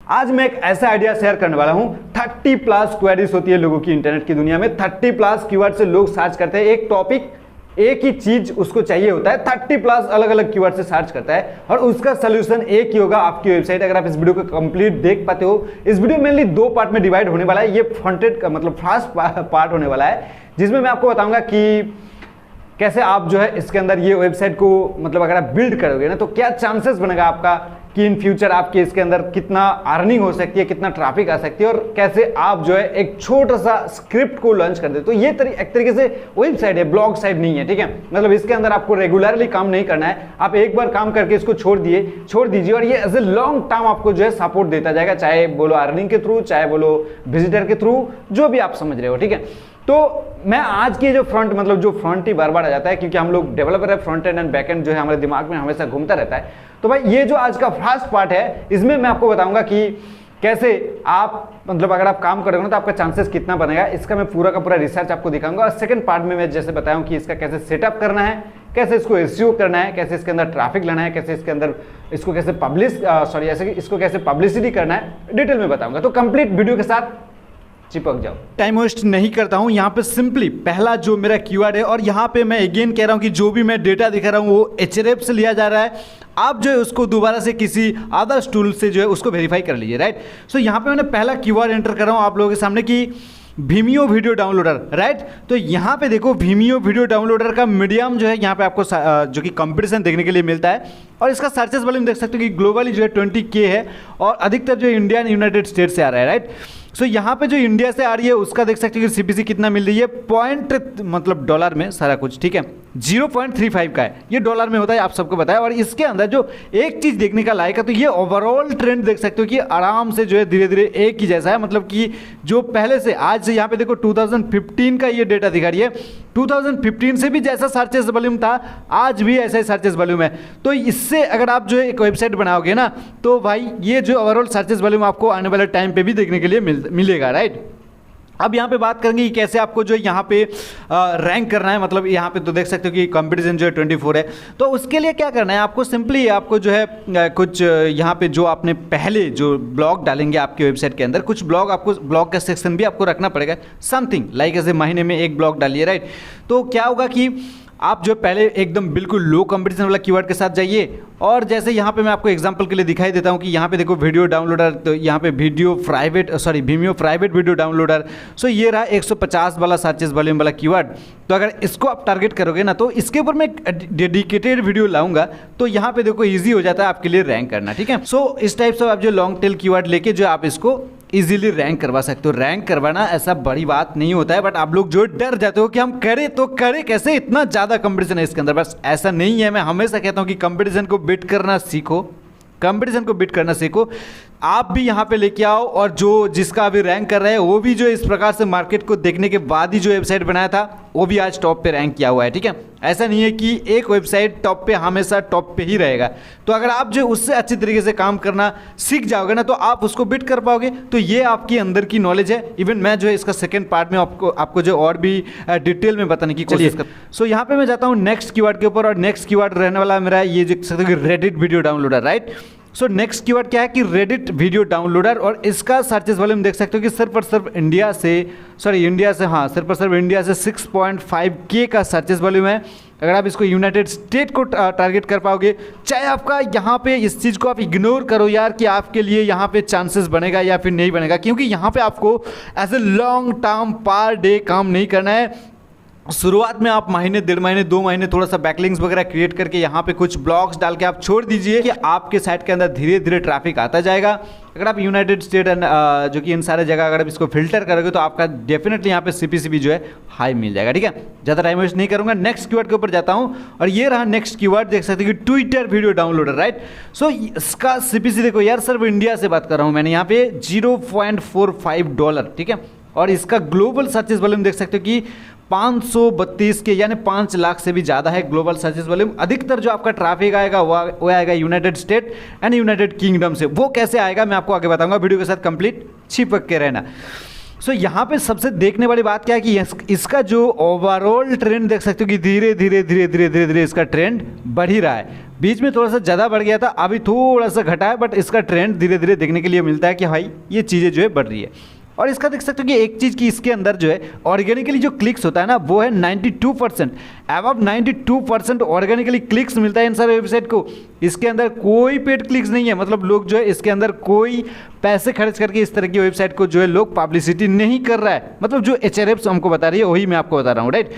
आज मैं एक ऐसा आइडिया शेयर करने वाला हूं। 30+ क्वेरीज होती है लोगों की इंटरनेट की दुनिया में। 30+ कीवर्ड से लोग सर्च करते हैं एक टॉपिक, एक ही चीज उसको चाहिए होता है। 30+ अलग अलग कीवर्ड से सर्च करता है और उसका सोल्यूशन एक ही होगा, आपकी वेबसाइट। अगर आप इस वीडियो को कंप्लीट देख पाते हो, इस वीडियो मेनली 2 पार्ट में डिवाइड होने वाला है। ये फ्रंटेड का मतलब फर्स्ट पार्ट होने वाला है, जिसमें मैं आपको बताऊंगा कि कैसे आप जो है इसके अंदर ये वेबसाइट को मतलब अगर आप बिल्ड करोगे ना, तो क्या चांसेस बनेगा आपका कि इन फ्यूचर आपके इसके अंदर कितना अर्निंग हो सकती है, कितना ट्रैफिक आ सकती है, और कैसे आप जो है एक छोटा सा स्क्रिप्ट को लॉन्च कर दे। तो ये एक तरीके से वेबसाइट है, ब्लॉग साइट नहीं है, ठीक है। मतलब इसके अंदर आपको रेगुलरली काम नहीं करना है, आप एक बार काम करके इसको छोड़ दीजिए और ये एज ए लॉन्ग टर्म आपको जो है सपोर्ट देता जाएगा, चाहे बोलो अर्निंग के थ्रू, चाहे बोलो विजिटर के थ्रू, जो भी आप समझ रहे हो, ठीक है। तो मैं आज की जो फ्रंट ही बार बार आ जाता है, क्योंकि हम लोग डेवलपर है, फ्रंट एंड बैक एंड जो है हमारे दिमाग में हमेशा घूमता रहता है। तो भाई ये जो आज का फर्स्ट पार्ट है, इसमें मैं आपको बताऊंगा कि कैसे आप मतलब अगर आप काम करोगे ना तो आपका चांसेस कितना बनेगा, इसका मैं पूरा का पूरा रिसर्च आपको दिखाऊंगा। और सेकंड पार्ट में मैं जैसे बताया हूं कि इसका कैसे सेटअप करना है, कैसे इसको एसईओ करना है, कैसे इसके अंदर ट्रैफिक लाना है, कैसे इसके अंदर इसको कैसे इसको कैसे पब्लिसिटी करना है, डिटेल में बताऊंगा। तो कंप्लीट वीडियो के साथ चिपक जाओ। टाइम वेस्ट नहीं करता हूं, यहाँ पे सिंपली पहला जो मेरा कीवर्ड है, और यहाँ पे मैं अगेन कह रहा हूं कि जो भी मैं डेटा दिखा रहा हूं वो एचरेफ से लिया जा रहा है। आप जो है उसको दोबारा से किसी अदर्स टूल से जो है उसको वेरीफाई कर लीजिए, राइट। सो यहाँ पे मैंने पहला कीवर्ड एंटर कर रहा हूँ आप लोगों के सामने कि वीमियो वीडियो डाउनलोडर, राइट। तो यहाँ पे देखो वीमियो वीडियो डाउनलोडर का मीडियम जो है यहाँ पे आपको जो कि कंपटीशन देखने के लिए मिलता है, और इसका सर्चेस वॉल्यूम देख सकते हो कि ग्लोबली जो है 20K है, और अधिकतर जो इंडिया एंड यूनाइटेड स्टेट से आ रहा है, राइट। सो यहाँ पे जो इंडिया से आ रही है उसका देख सकते हो कि सीपीसी कितना मिल रही है, पॉइंट मतलब डॉलर में सारा कुछ, ठीक है, 0.35 का है, ये डॉलर में होता है, आप सबको बताया। और इसके अंदर जो एक चीज देखने का लायक है, तो ये ओवरऑल ट्रेंड देख सकते हो कि आराम से जो है धीरे धीरे एक ही जैसा है। मतलब कि जो पहले से आज से यहाँ पे देखो 2015 का ये डेटा दिखा रही है, 2015 से भी जैसा सर्चेस वॉल्यूम था आज भी ऐसा ही सर्चेस वॉल्यूम है। तो इससे अगर आप जो है एक वेबसाइट बनाओगे ना, तो भाई ये जो ओवरऑल सर्चेस वॉल्यूम आपको आने वाले टाइम पे भी देखने के लिए मिलेगा, राइट। अब यहाँ पे बात करेंगे कि कैसे आपको जो है यहाँ पे रैंक करना है। मतलब यहाँ पे तो देख सकते हो कि कंपटीशन जो है 24 है। तो उसके लिए क्या करना है आपको, सिंपली आपको जो है कुछ यहाँ पे जो आपने पहले जो ब्लॉग डालेंगे आपके वेबसाइट के अंदर, कुछ ब्लॉग आपको ब्लॉग का सेक्शन भी आपको रखना पड़ेगा, समथिंग लाइक ऐसे महीने में एक ब्लॉग डालिए, राइट। तो क्या होगा कि आप जो पहले एकदम बिल्कुल लो कंपटीशन वाला कीवर्ड के साथ जाइए, और जैसे यहाँ पे मैं आपको एग्जांपल के लिए दिखाई देता हूँ कि यहाँ पे देखो वीडियो डाउनलोडर, तो यहाँ पे वीमियो प्राइवेट वीडियो डाउनलोडर। सो ये रहा 150 वाला सर्चेस वॉल्यूम वाला कीवर्ड। तो अगर इसको आप टारगेट करोगे ना, तो इसके ऊपर मैं डेडिकेटेड वीडियो लाऊंगा, तो यहाँ पे देखो ईजी हो जाता है आपके लिए रैंक करना, ठीक है। सो इस टाइप से आप जो लॉन्ग टेल कीवर्ड लेके जो आप इसको इजीली रैंक करवा सकते हो। रैंक करवाना ऐसा बड़ी बात नहीं होता है, बट आप लोग जो डर जाते हो कि हम करें तो करें कैसे, इतना ज़्यादा कंपटीशन है इसके अंदर। बस ऐसा नहीं है, मैं हमेशा कहता हूँ कि कंपटीशन को बीट करना सीखो, कंपटीशन को बीट करना सीखो। आप भी यहाँ पे लेके आओ, और जो जिसका अभी रैंक कर रहा है वो भी जो इस प्रकार से मार्केट को देखने के बाद ही जो वेबसाइट बनाया था वो भी आज टॉप पे रैंक किया हुआ है, ठीक है। ऐसा नहीं है कि एक वेबसाइट टॉप पे हमेशा टॉप पे ही रहेगा। तो अगर आप जो उससे अच्छी तरीके से काम करना सीख जाओगे ना, तो आप उसको बीट कर पाओगे। तो ये आपकी अंदर की नॉलेज है। इवन मैं जो है इसका सेकेंड पार्ट में आपको जो और भी डिटेल में बताने की कोशिश कर। सो यहाँ पे मैं जाता हूँ नेक्स्ट कीवर्ड के ऊपर, और नेक्स्ट कीवर्ड रहने वाला मेरा ये जो सकते हो कि Reddit video downloader, right. So next keyword क्या है कि रेडिट वीडियो डाउनलोडर, और इसका सर्चेस वॉल्यूम देख सकते हो कि सिर्फ और सिर्फ इंडिया से सिर्फ और सिर्फ इंडिया से 6.5K का सर्चेस वॉल्यूम है। अगर आप इसको यूनाइटेड स्टेट को टारगेट कर पाओगे, चाहे आपका यहाँ पे इस चीज़ को आप इग्नोर करो यार कि आपके लिए यहाँ पे चांसेस बनेगा या फिर नहीं बनेगा, क्योंकि यहाँ पे आपको as a long term per day काम नहीं करना है। शुरुआत में आप महीने, 1.5 महीने, 2 महीने थोड़ा सा बैकलिंक्स वगैरह क्रिएट करके यहाँ पे कुछ ब्लॉग्स डाल के आप छोड़ दीजिए कि आपके साइट के अंदर धीरे धीरे ट्रैफिक आता जाएगा। अगर आप यूनाइटेड स्टेट एंड जो कि इन सारे जगह अगर आप इसको फिल्टर करोगे, तो आपका डेफिनेटली यहाँ पे सीपीसी भी जो है हाई मिल जाएगा, ठीक है। ज़्यादा टाइम वेस्ट नहीं करूँगा, नेक्स्ट कीवर्ड के ऊपर जाता हूँ, और ये रहा नेक्स्ट कीवर्ड, देख सकते हो कि ट्विटर वीडियो डाउनलोडर, राइट। सो इसका सीपीसी देखो यार, सिर्फ इंडिया से बात कर रहा हूँ मैंने, यहाँ पे $0.45, ठीक है। और इसका ग्लोबल सर्चेस वॉल्यूम देख सकते हो कि 532 के, यानी 5 लाख से भी ज़्यादा है ग्लोबल सर्चेस वॉल्यूम। अधिकतर जो आपका ट्रैफिक आएगा वो आएगा United state and United kingdom से। वो कैसे आएगा मैं आपको आगे बताऊंगा, वीडियो के साथ कंप्लीट चिपक के रहना। सो यहाँ पे सबसे देखने वाली बात क्या है कि इसका जो ओवरऑल ट्रेंड देख सकते हो कि धीरे धीरे धीरे धीरे धीरे धीरे इसका ट्रेंड बढ़ ही रहा है। बीच में थोड़ा सा ज़्यादा बढ़ गया था, अभी थोड़ा सा घटा है, बट इसका ट्रेंड धीरे धीरे देखने के लिए मिलता है कि भाई ये चीज़ें जो है बढ़ रही है। और इसका देख सकते हो कि एक चीज़ की इसके अंदर जो है ऑर्गेनिकली जो क्लिक्स होता है ना वो है 92%, अबव 92% ऑर्गेनिकली क्लिक्स मिलता है इन सारे वेबसाइट को। इसके अंदर कोई पेड क्लिक्स नहीं है, मतलब लोग जो है इसके अंदर कोई पैसे खर्च करके इस तरह की वेबसाइट को जो है लोग पब्लिसिटी नहीं कर रहा है, मतलब जो HRF हमको बता रही है वही मैं आपको बता रहा हूँ, राइट।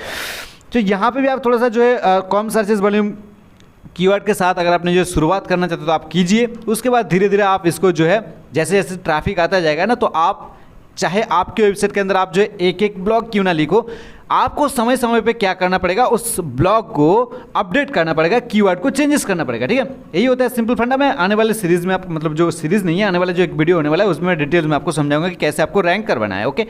तो यहाँ पर भी आप थोड़ा सा जो है कम सर्चेस वॉल्यूम कीवर्ड के साथ अगर आपने जो शुरुआत करना चाहते हो तो आप कीजिए। उसके बाद धीरे धीरे आप इसको जो है जैसे जैसे ट्रैफिक आता जाएगा ना, तो आप चाहे आपके वेबसाइट के अंदर आप जो है एक एक ब्लॉग क्यों ना लिखो, आपको समय समय पे क्या करना पड़ेगा, उस ब्लॉग को अपडेट करना पड़ेगा, कीवर्ड को चेंजेस करना पड़ेगा, ठीक है। यही होता है सिंपल फंडा। मैं आने वाले सीरीज में आप मतलब जो सीरीज नहीं है, आने वाला जो एक वीडियो होने वाला है उसमें डिटेल्स में आपको समझाऊंगा कि कैसे आपको रैंक करवाना है, ओके।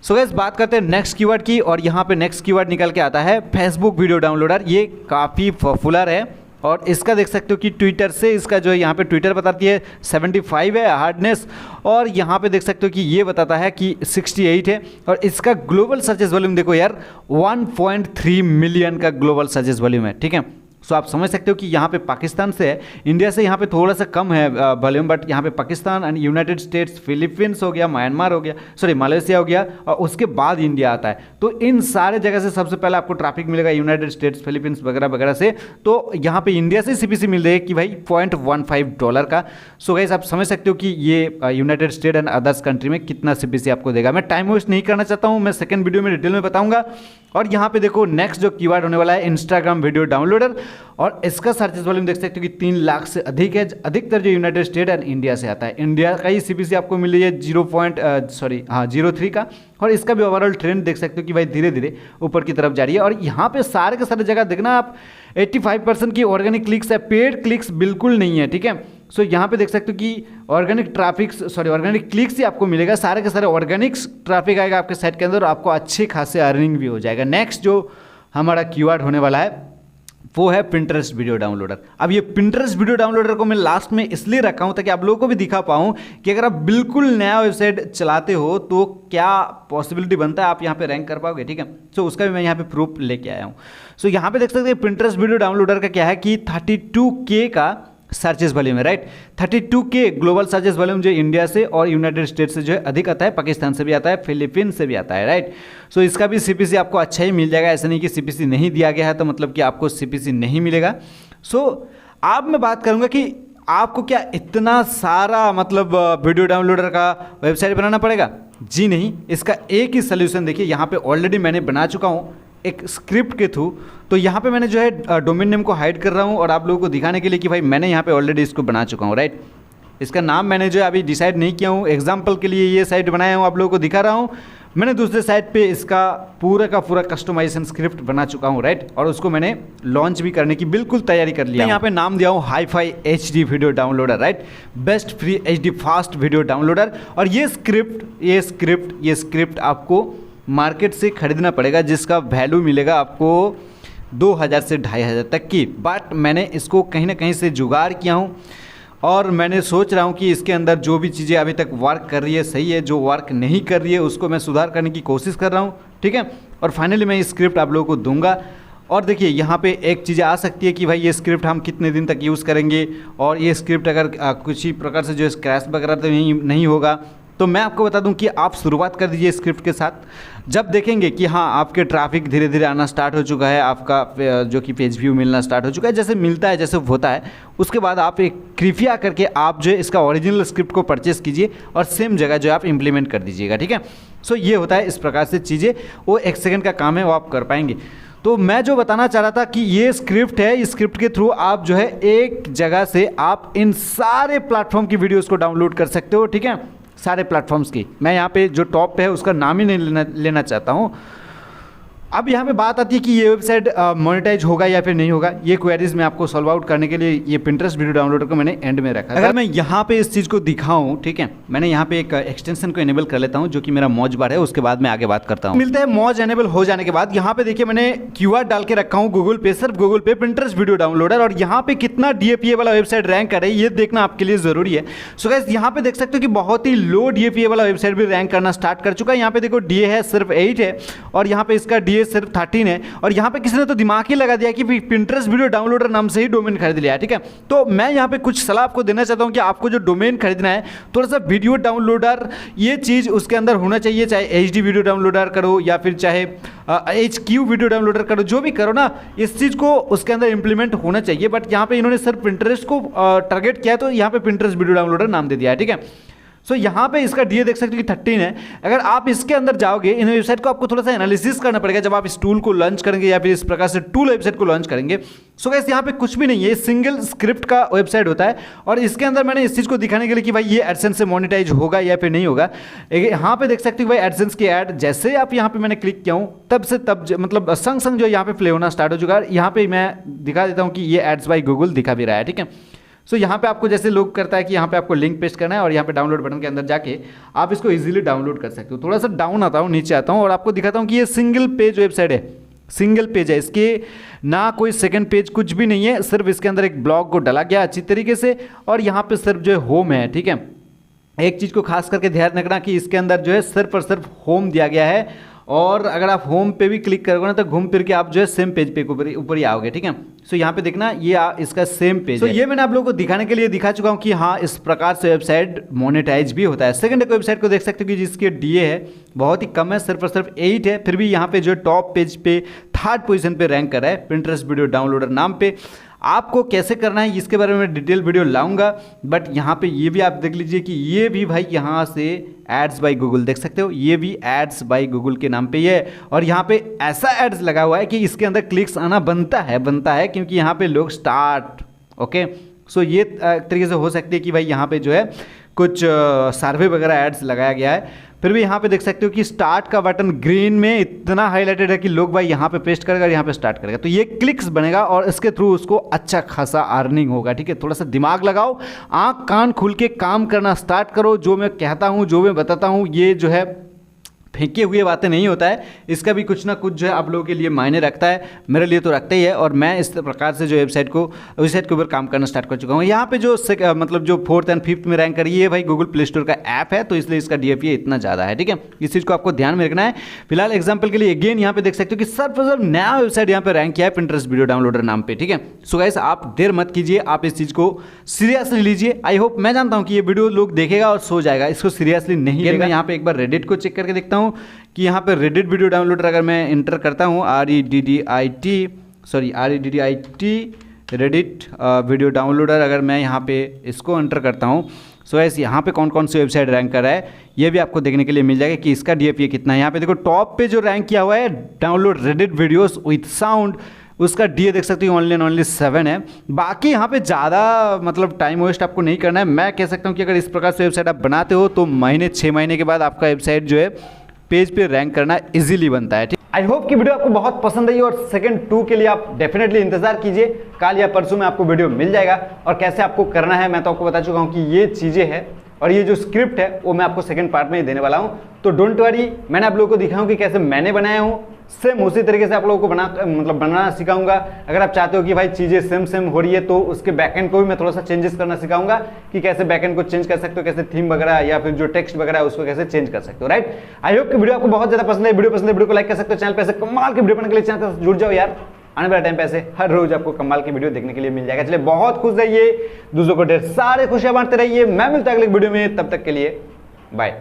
सो गाइस बात करते हैं नेक्स्ट कीवर्ड की, और यहाँ पे नेक्स्ट कीवर्ड निकल के आता है फेसबुक वीडियो डाउनलोडर। ये काफ़ी पॉपुलर है और इसका देख सकते हो कि ट्विटर से इसका जो है यहाँ पे ट्विटर बताती है 75 है हार्डनेस, और यहाँ पे देख सकते हो कि ये बताता है कि 68 है। और इसका ग्लोबल सर्चेस वॉल्यूम देखो यार 1.3 मिलियन का ग्लोबल सर्चेस वॉल्यूम है, ठीक है। सो आप समझ सकते हो कि यहाँ पे पाकिस्तान से है, इंडिया से यहाँ पे थोड़ा सा कम है वॉल्यूम, बट यहाँ पे Pakistan and United states, Philippines हो गया, म्यांमार हो गया, सॉरी मलेशिया हो गया, और उसके बाद इंडिया आता है। तो इन सारे जगह से सबसे पहले आपको ट्रैफिक मिलेगा यूनाइटेड स्टेट्स, फिलीपींस वगैरह वगैरह से। तो यहाँ पे इंडिया से CPC मिल रही है कि भाई $0.15 का। सो गाइस आप समझ सकते हो कि ये United state and others country में कितना CPC आपको देगा। मैं टाइम वेस्ट नहीं करना चाहता हूँ, मैं सेकंड वीडियो में डिटेल में बताऊंगा। और यहाँ पे देखो नेक्स्ट जो कीवर्ड होने वाला है इंस्टाग्राम वीडियो डाउनलोडर, और इसका सर्चेस वॉल्यूम देख सकते हो कि 3 लाख से अधिक है। अधिकतर जो यूनाइटेड स्टेट एंड इंडिया से आता है, इंडिया का ही CPC आपको मिल रही है 0.03 का। और इसका भी ओवरऑल ट्रेंड देख सकते हो कि भाई धीरे धीरे ऊपर की तरफ जा रही है। और यहाँ पे सारे के सारे जगह देखना आप 85% की ऑर्गेनिक क्लिक्स है, पेड क्लिक्स बिल्कुल नहीं है, ठीक है। सो यहाँ पे देख सकते हो कि ऑर्गेनिक क्लिक्स ही आपको मिलेगा, सारे के सारे ऑर्गेनिक ट्रैफिक आएगा आपके साइट के अंदर, और आपको अच्छे खासे अर्निंग भी हो जाएगा। नेक्स्ट जो हमारा कीवर्ड होने वाला है वो है पिंटरेस्ट वीडियो डाउनलोडर। अब ये पिंटरेस्ट वीडियो डाउनलोडर को मैं लास्ट में इसलिए रखा हूँ ताकि आप लोगों को भी दिखा पाऊँ कि अगर आप बिल्कुल नया वेबसाइट चलाते हो तो क्या पॉसिबिलिटी बनता है आप यहाँ पे रैंक कर पाओगे, ठीक है। सो उसका भी मैं यहाँ पे प्रूफ लेके आया हूँ। सो यहाँ पे देख सकते हैं पिंटरेस्ट वीडियो डाउनलोडर का क्या है कि 32K का सर्चेस वॉल्यूम है, right. 32K global searches volume जो इंडिया से और यूनाइटेड स्टेट से जो है अधिक आता है, पाकिस्तान से भी आता है, फिलीपींस से भी आता है, राइट। सो इसका भी CPC आपको अच्छा ही मिल जाएगा, ऐसा नहीं कि CPC नहीं दिया गया है तो मतलब कि आपको CPC नहीं मिलेगा। सो अब मैं बात करूंगा कि आपको क्या इतना सारा मतलब वीडियो डाउनलोडर का वेबसाइट बनाना पड़ेगा? जी नहीं, इसका एक ही सोल्यूशन देखिए, यहाँ पे ऑलरेडी मैंने बना चुका हूँ एक स्क्रिप्ट के थ्रू। तो यहाँ पे मैंने जो है डोमेन नेम को हाइड कर रहा हूँ और आप लोगों को दिखाने के लिए कि भाई मैंने यहाँ पे ऑलरेडी इसको बना चुका हूँ, राइट। इसका नाम मैंने जो है अभी डिसाइड नहीं किया हूँ, एग्जाम्पल के लिए ये साइट बनाया हूँ, आप लोगों को दिखा रहा हूँ। मैंने दूसरे साइट पे इसका पूरा का पूरा कस्टमाइजेशन स्क्रिप्ट बना चुका हूँ, राइट। और उसको मैंने लॉन्च भी करने की बिल्कुल तैयारी कर लिया। यहाँ पे नाम दिया हूँ hi fi HD video downloader, right, best free HD fast video downloader. और ये स्क्रिप्ट आपको मार्केट से खरीदना पड़ेगा, जिसका वैल्यू मिलेगा आपको 2000 से 2500 तक की। बट मैंने इसको कहीं ना कहीं से जुगाड़ किया हूँ और मैंने सोच रहा हूँ कि इसके अंदर जो भी चीज़ें अभी तक वर्क कर रही है सही है, जो वर्क नहीं कर रही है उसको मैं सुधार करने की कोशिश कर रहा हूँ, ठीक है। और फाइनली मैं ये स्क्रिप्ट आप लोगों को दूंगा। और देखिए यहाँ पे एक चीज़ आ सकती है कि भाई ये स्क्रिप्ट हम कितने दिन तक यूज़ करेंगे, और ये स्क्रिप्ट अगर कुछ ही प्रकार से जो क्रैश वगैरह तो नहीं होगा। तो मैं आपको बता दूं कि आप शुरुआत कर दीजिए स्क्रिप्ट के साथ। जब देखेंगे कि हाँ आपके ट्रैफिक धीरे धीरे आना स्टार्ट हो चुका है, आपका जो कि पेज व्यू मिलना स्टार्ट हो चुका है, जैसे मिलता है जैसे होता है, उसके बाद आप एक कृपया करके आप जो है इसका ओरिजिनल स्क्रिप्ट को परचेस कीजिए और सेम जगह जो आप इम्प्लीमेंट कर दीजिएगा, ठीक है। सो ये होता है इस प्रकार से चीज़ें, वो 1 सेकंड का काम है, वो आप कर पाएंगे। तो मैं जो बताना चाह रहा था कि ये स्क्रिप्ट है, इस स्क्रिप्ट के थ्रू आप जो है एक जगह से आप इन सारे प्लेटफॉर्म की वीडियोज़ को डाउनलोड कर सकते हो, ठीक है, सारे प्लेटफॉर्म्स की। मैं यहाँ पे जो टॉप पे है उसका नाम ही नहीं लेना चाहता हूँ। अब यहाँ पे बात आती है कि ये वेबसाइट मोनेटाइज होगा या फिर नहीं होगा। ये क्वेरीज में आपको सॉल्व आउट करने के लिए ये पिंटरेस्ट वीडियो डाउनलोडर को मैंने एंड में रखा। अगर मैं यहाँ पे इस चीज़ को दिखाऊँ, ठीक है, मैंने यहाँ पे एक एक्सटेंशन को इनेबल कर लेता हूँ जो कि मेरा मौज बार है, उसके बाद मैं आगे बात करता हूँ। मिलता है मौज इनेबल हो जाने के बाद। यहाँ पे देखिए मैंने कीवर्ड डाल के रखा हूँ गूगल पे, सिर्फ गूगल पे पिंटरेस्ट वीडियो डाउनलोडर, और यहाँ पे कितना DAPA वाला वेबसाइट रैंक करे ये देखना आपके लिए जरूरी है। सो गाइस यहाँ पे देख सकते हो कि बहुत ही लो DAPA वाला वेबसाइट भी रैंक करना स्टार्ट कर चुका है। यहाँ पे देखो DA है सिर्फ 8 है, और यहाँ पे इसका DA ये सिर्फ 13 है। और यहाँ पे किसी ने तो दिमाग ही लगा दिया कि पिंटरेस्ट वीडियो डाउनलोडर नाम से ही डोमेन खरीद लिया है, ठीक है। तो मैं यहाँ पे कुछ सलाह आपको देना चाहता हूँ कि आपको जो डोमेन खरीदना है, थोड़ा सा वीडियो डाउनलोडर ये चीज़ उसके अंदर होना चाहिए, चाहे HD वीडियो डाउनलोडर करो या फिर चाहे HQ वीडियो डाउनलोडर करो, जो भी करो ना, इस चीज़ को उसके अंदर इंप्लीमेंट होना चाहिए। बट यहाँ पे इन्होंने सिर्फ पिंटरेस्ट को टारगेट किया है, तो यहाँ पे पिंटरेस्ट वीडियो डाउनलोडर नाम दे दिया है, ठीक है। सो यहाँ पे इसका DA देख सकते हो कि 13 है। अगर आप इसके अंदर जाओगे, इन वेबसाइट को आपको थोड़ा सा एनालिसिस करना पड़ेगा जब आप इस टूल को लॉन्च करेंगे या फिर इस प्रकार से टूल वेबसाइट को लॉन्च करेंगे। सो गाइस यहाँ पे कुछ भी नहीं है, सिंगल स्क्रिप्ट का वेबसाइट होता है। और इसके अंदर मैंने इस चीज़ को दिखाने के लिए कि भाई ये एडसेंस से मोनेटाइज होगा या फिर नहीं होगा, यहाँ पे देख सकते हो भाई एडसेंस की ऐड जैसे आप यहाँ पे मैंने क्लिक किया हूँ तब से तब मतलब संग संग जो यहाँ पे प्ले होना स्टार्ट हो चुका है। यहाँ पे मैं दिखा देता हूँ कि ये एड्स बाय गूगल दिखा भी रहा है, ठीक है। सो यहाँ पे आपको जैसे लोग करता है कि यहाँ पे आपको लिंक पेस्ट करना है और यहाँ पे डाउनलोड बटन के अंदर जाके आप इसको इजीली डाउनलोड कर सकते हो। थोड़ा सा डाउन आता हूँ, नीचे आता हूँ और आपको दिखाता हूँ कि ये सिंगल पेज वेबसाइट है, सिंगल पेज है, इसके ना कोई सेकंड पेज कुछ भी नहीं है, सिर्फ इसके अंदर एक ब्लॉग को डाला गया अच्छी तरीके से और यहाँ पे सिर्फ जो है होम है, ठीक है। एक चीज़ को खास करके ध्यान रखना कि इसके अंदर जो है सिर्फ और सिर्फ होम दिया गया है। और अगर आप होम पे भी क्लिक करोगे ना तो घूम फिर के आप जो है सेम पेज पे ऊपर ही आओगे, ठीक है। सो यहाँ पे देखना ये इसका सेम पेज है। ये मैंने आप लोगों को दिखाने के लिए दिखा चुका हूँ कि हाँ इस प्रकार से वेबसाइट मोनेटाइज भी होता है। सेकंड एक वेबसाइट को देख सकते हो कि जिसके DA है बहुत ही कम है, सिर्फ और सिर्फ 8 है, फिर भी यहाँ पे जो टॉप पेज पे 3rd पोजीशन पे रैंक कर रहा है पिंटरेस्ट वीडियो डाउनलोडर नाम पे। आपको कैसे करना है इसके बारे में डिटेल वीडियो लाऊंगा, बट यहाँ पे ये भी आप देख लीजिए कि ये भी भाई यहाँ से एड्स बाय गूगल देख सकते हो, ये भी एड्स बाय गूगल के नाम पे ये है। और यहाँ पे ऐसा एड्स लगा हुआ है कि इसके अंदर क्लिक्स आना बनता है क्योंकि यहाँ पे लोग स्टार्ट ओके। सो ये तरीके से हो सकती है कि भाई यहाँ पे जो है कुछ सर्वे वगैरह एड्स लगाया गया है। फिर भी यहाँ पे देख सकते हो कि स्टार्ट का बटन ग्रीन में इतना हाईलाइटेड है कि लोग भाई यहाँ पे पेस्ट करेगा और यहाँ पे स्टार्ट करेगा, तो ये क्लिक्स बनेगा और इसके थ्रू उसको अच्छा खासा अर्निंग होगा, ठीक है। थोड़ा सा दिमाग लगाओ, आंख कान खुल के काम करना स्टार्ट करो। जो मैं कहता हूँ, जो मैं बताता हूँ, ये जो है फेंके हुए बातें नहीं होता है, इसका भी कुछ ना कुछ जो है आप लोगों के लिए मायने रखता है, मेरे लिए तो रखता ही है। और मैं इस प्रकार से जो वेबसाइट के ऊपर काम करना स्टार्ट कर चुका हूँ। यहाँ पे जो मतलब जो 4th और 5th में रैंक करी है भाई गूगल प्ले स्टोर का ऐप है, तो इसलिए इसका DFA इतना ज़्यादा है, ठीक है। इस चीज़ को आपको ध्यान में रखना है। फिलहाल एग्जाम्पल के लिए अगेन यहाँ पे देख सकते हो कि सिर्फ नया वेबसाइट यहाँ पे रैंक किया है पिंटरेस्ट वीडियो डाउनलोडर नाम पे, ठीक है। सो गाइस आप देर मत कीजिए, आप इस चीज़ को सीरियसली लीजिए। आई होप, मैं जानता हूँ कि ये वीडियो लोग देखेगा और सो जाएगा, इसको सीरियसली नहीं लेगा। यहाँ पे एक बार रेडिट को चेक करके देखता हूँ कि यहाँ पे रेडिट वीडियो डाउनलोडर अगर मैं इंटर करता हूँ REDDIT रेडिट वीडियो डाउनलोडर, अगर मैं यहाँ पे इसको एंटर करता हूँ, सो ऐसे यहाँ पे कौन कौन सी वेबसाइट रैंक कर रहा है ये भी आपको देखने के लिए मिल जाएगा कि इसका DFA कितना है। यहाँ पे देखो टॉप पे जो रैंक किया हुआ है download Reddit videos with sound, उसका DA देख सकते हो ओनली 7 है। बाकी यहाँ पे ज़्यादा मतलब टाइम वेस्ट आपको नहीं करना है। मैं कह सकता हूँ कि अगर इस प्रकार से वेबसाइट आप बनाते हो तो 6 महीने के बाद आपका वेबसाइट जो है पेज पे रैंक करना इजीली बनता है, ठीक। आई होप कि वीडियो आपको बहुत पसंद आई और सेकंड 2 के लिए आप डेफिनेटली इंतजार कीजिए, कल या परसों में आपको वीडियो मिल जाएगा। और कैसे आपको करना है मैं तो आपको बता चुका हूँ कि ये चीज़ें हैं और ये जो स्क्रिप्ट है वो मैं आपको सेकंड पार्ट में ही देने वाला हूँ। तो डोंट वरी, मैंने आप लोगों को दिखाऊँ कि कैसे मैंने बनाया हूँ, सेम उसी तरीके से आप लोगों को बनाना सिखाऊंगा। अगर आप चाहते हो कि भाई चीज़ें सेम हो रही है तो उसके बैकएंड को भी मैं थोड़ा सा चेंजेस करना सिखाऊंगा कि कैसे बैकएंड को चेंज कर सकते हो, कैसे थीम वगैरह या फिर जो टेक्स्ट वगैरह है उसको कैसे चेंज कर सकते हो, राइट। आई होप कि वीडियो आपको बहुत ज़्यादा पसंद है। वीडियो को लाइक कर सकते हो, चैनल पे ऐसे कमाल की वीडियो बनाने के लिए चैनल से जुड़ जाओ यार। आने वाले टाइम पे ऐसे हर रोज आपको कमाल की वीडियो देखने के लिए मिल जाएगा। चलिए बहुत खुश रहिए, दूसरों को ढेर सारे खुशियां बांटते रहिए। मैं मिलता हूं अगले वीडियो में, तब तक के लिए बाय।